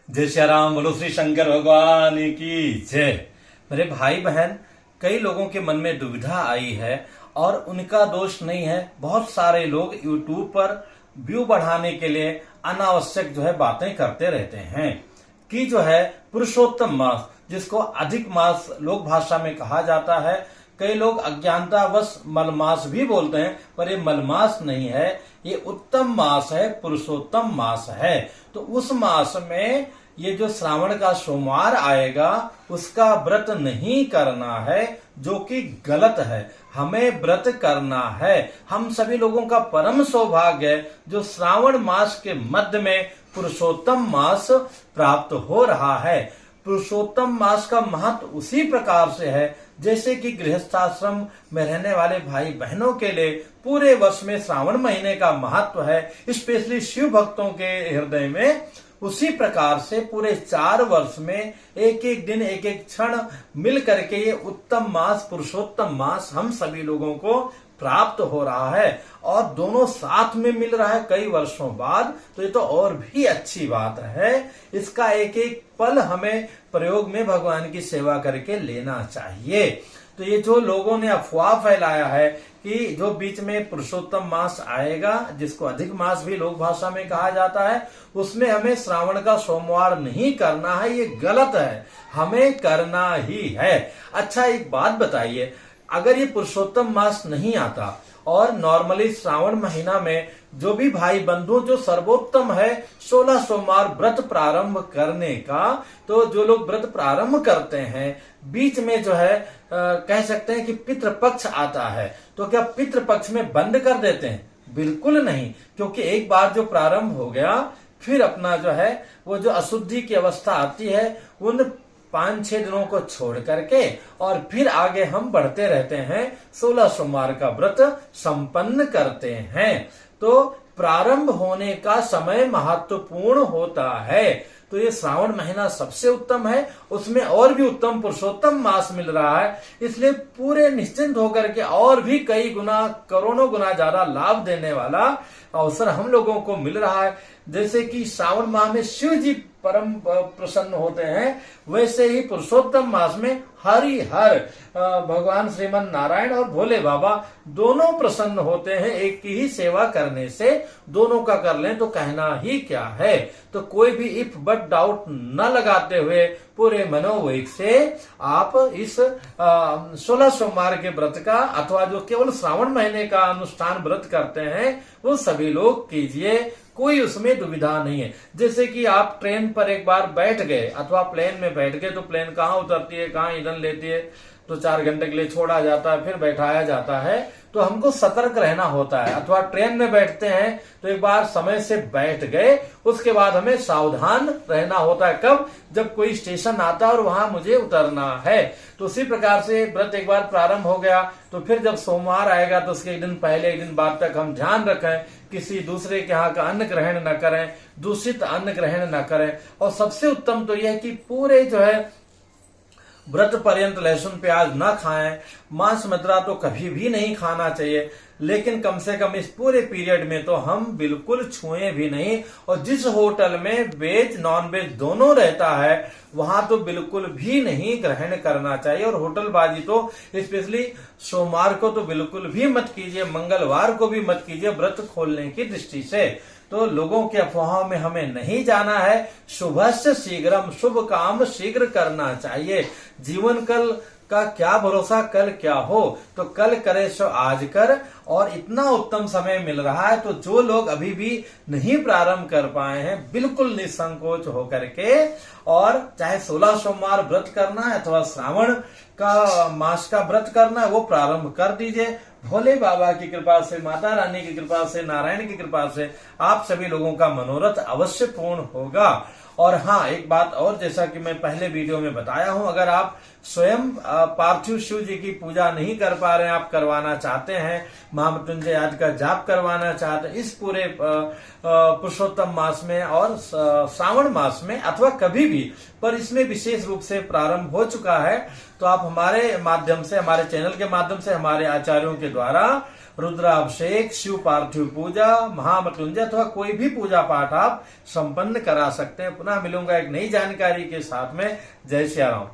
जय श्री राम। बोलो श्री शंकर भगवान की जय। मेरे भाई बहन, कई लोगों के मन में दुविधा आई है और उनका दोष नहीं है। बहुत सारे लोग YouTube पर व्यू बढ़ाने के लिए अनावश्यक बातें करते रहते हैं कि पुरुषोत्तम मास, जिसको अधिक मास लोक भाषा में कहा जाता है, कई लोग अज्ञानतावश मलमास भी बोलते हैं, पर ये मलमास नहीं है, ये उत्तम मास है, पुरुषोत्तम मास है। तो उस मास में ये जो श्रावण का सोमवार आएगा उसका व्रत नहीं करना है, जो कि गलत है। हमें व्रत करना है। हम सभी लोगों का परम सौभाग्य है जो श्रावण मास के मध्य में पुरुषोत्तम मास प्राप्त हो रहा है। पुरुषोत्तम मास का महत्व उसी प्रकार से है जैसे कि गृहस्थाश्रम में रहने वाले भाई बहनों के लिए पूरे वर्ष में श्रावण महीने का महत्व है, स्पेशली शिव भक्तों के हृदय में। उसी प्रकार से पूरे 4 वर्ष में एक एक दिन एक एक क्षण मिल करके ये उत्तम मास, पुरुषोत्तम मास हम सभी लोगों को प्राप्त हो रहा है और दोनों साथ में मिल रहा है कई वर्षों बाद। तो ये तो और भी अच्छी बात है। इसका एक एक पल हमें प्रयोग में भगवान की सेवा करके लेना चाहिए। तो ये जो लोगों ने अफवाह फैलाया है कि जो बीच में पुरुषोत्तम मास आएगा, जिसको अधिक मास भी लोक भाषा में कहा जाता है, उसमें हमें श्रावण का सोमवार नहीं करना है, ये गलत है। हमें करना ही है। अच्छा, एक बात बताइए, अगर ये पुरुषोत्तम मास नहीं आता और नॉर्मली श्रावण महीना में जो भी भाई बंधु, जो सर्वोत्तम है 16 सोमवार व्रत प्रारंभ करने का, तो जो लोग व्रत प्रारंभ करते हैं बीच में कह सकते हैं कि पितृपक्ष आता है, तो क्या पितृपक्ष में बंद कर देते हैं? बिल्कुल नहीं, क्योंकि एक बार जो प्रारंभ हो गया फिर अपना वो जो अशुद्धि की अवस्था आती है उन 5-6 दिनों को छोड़ करके और फिर आगे हम बढ़ते रहते हैं, 16 सोमवार का व्रत संपन्न करते हैं। तो प्रारंभ होने का समय महत्वपूर्ण होता है। तो ये श्रावण महीना सबसे उत्तम है, उसमें और भी उत्तम पुरुषोत्तम मास मिल रहा है, इसलिए पूरे निश्चिंत होकर के और भी कई गुना, करोड़ों गुना ज्यादा लाभ देने वाला अवसर हम लोगों को मिल रहा है। जैसे कि श्रावण माह में शिव जी परम प्रसन्न होते हैं, वैसे ही पुरुषोत्तम मास में हरिहर भगवान श्रीमन नारायण और भोले बाबा दोनों प्रसन्न होते हैं। एक की ही सेवा करने से दोनों का कर लें तो कहना ही क्या है। तो कोई भी इफ बट डाउट न लगाते हुए पूरे मनोवेग से आप इस 16 सोमवार के व्रत का, अथवा जो केवल श्रावण महीने का अनुष्ठान व्रत करते हैं, वो सभी लोग कीजिए। कोई उसमें दुविधा नहीं है। जैसे कि आप ट्रेन पर एक बार बैठ गए अथवा प्लेन में बैठ गए, तो प्लेन कहाँ उतरती है, कहाँ ईंधन लेती है, तो 4 घंटे के लिए छोड़ा जाता है, फिर बैठाया जाता है। तो हमको सतर्क रहना होता है। अथवा ट्रेन में बैठते हैं तो एक बार समय से बैठ गए, उसके बाद हमें सावधान रहना होता है। कब? जब कोई स्टेशन आता है और वहां मुझे उतरना है। तो उसी प्रकार से व्रत एक बार प्रारंभ हो गया तो फिर जब सोमवार आएगा तो उसके एक दिन पहले, एक दिन बाद तक हम ध्यान रखें, किसी दूसरे के यहाँ का अन्न ग्रहण न करें, दूषित अन्न ग्रहण न करें। और सबसे उत्तम तो यह है कि पूरे व्रत पर्यंत लहसुन प्याज न खाएं, मांस मदिरा तो कभी भी नहीं खाना चाहिए, लेकिन कम से कम इस पूरे पीरियड में तो हम बिल्कुल छुएं भी नहीं। और जिस होटल में वेज नॉन वेज दोनों रहता है वहां तो बिल्कुल भी नहीं ग्रहण करना चाहिए। और होटलबाजी तो स्पेशली सोमवार को तो बिल्कुल भी मत कीजिए, मंगलवार को भी मत कीजिए, व्रत खोलने की दृष्टि से। तो लोगों के अफवाहों में हमें नहीं जाना है। शुभस्य शीघ्रम, शुभ काम शीघ्र करना चाहिए। जीवन कल का क्या भरोसा, कल क्या हो, तो कल करे सो आज कर। और इतना उत्तम समय मिल रहा है, तो जो लोग अभी भी नहीं प्रारंभ कर पाए हैं, बिल्कुल निसंकोच होकर के, और चाहे 16 सोमवार व्रत करना है अथवा श्रावण का मास का व्रत करना है, वो प्रारंभ कर दीजिए। भोले बाबा की कृपा से, माता रानी की कृपा से, नारायण की कृपा से आप सभी लोगों का मनोरथ अवश्य पूर्ण होगा। और हाँ, एक बात और, जैसा कि मैं पहले वीडियो में बताया हूं, अगर आप स्वयं पार्थिव शिव जी की पूजा नहीं कर पा रहे हैं, आप करवाना चाहते हैं, महामृत्युंजय आदि का जाप करवाना चाहते हैं इस पूरे पुरुषोत्तम मास में और श्रावण मास में, अथवा कभी भी, पर इसमें विशेष रूप से प्रारंभ हो चुका है, तो आप हमारे माध्यम से, हमारे चैनल के माध्यम से, हमारे आचार्यों के द्वारा रुद्राभिषेक, शिव पार्थिव पूजा, महामृत्युंजय अथवा कोई भी पूजा पाठ आप संपन्न करा सकते हैं। पुनः मिलूंगा एक नई जानकारी के साथ में। जय श्री राम।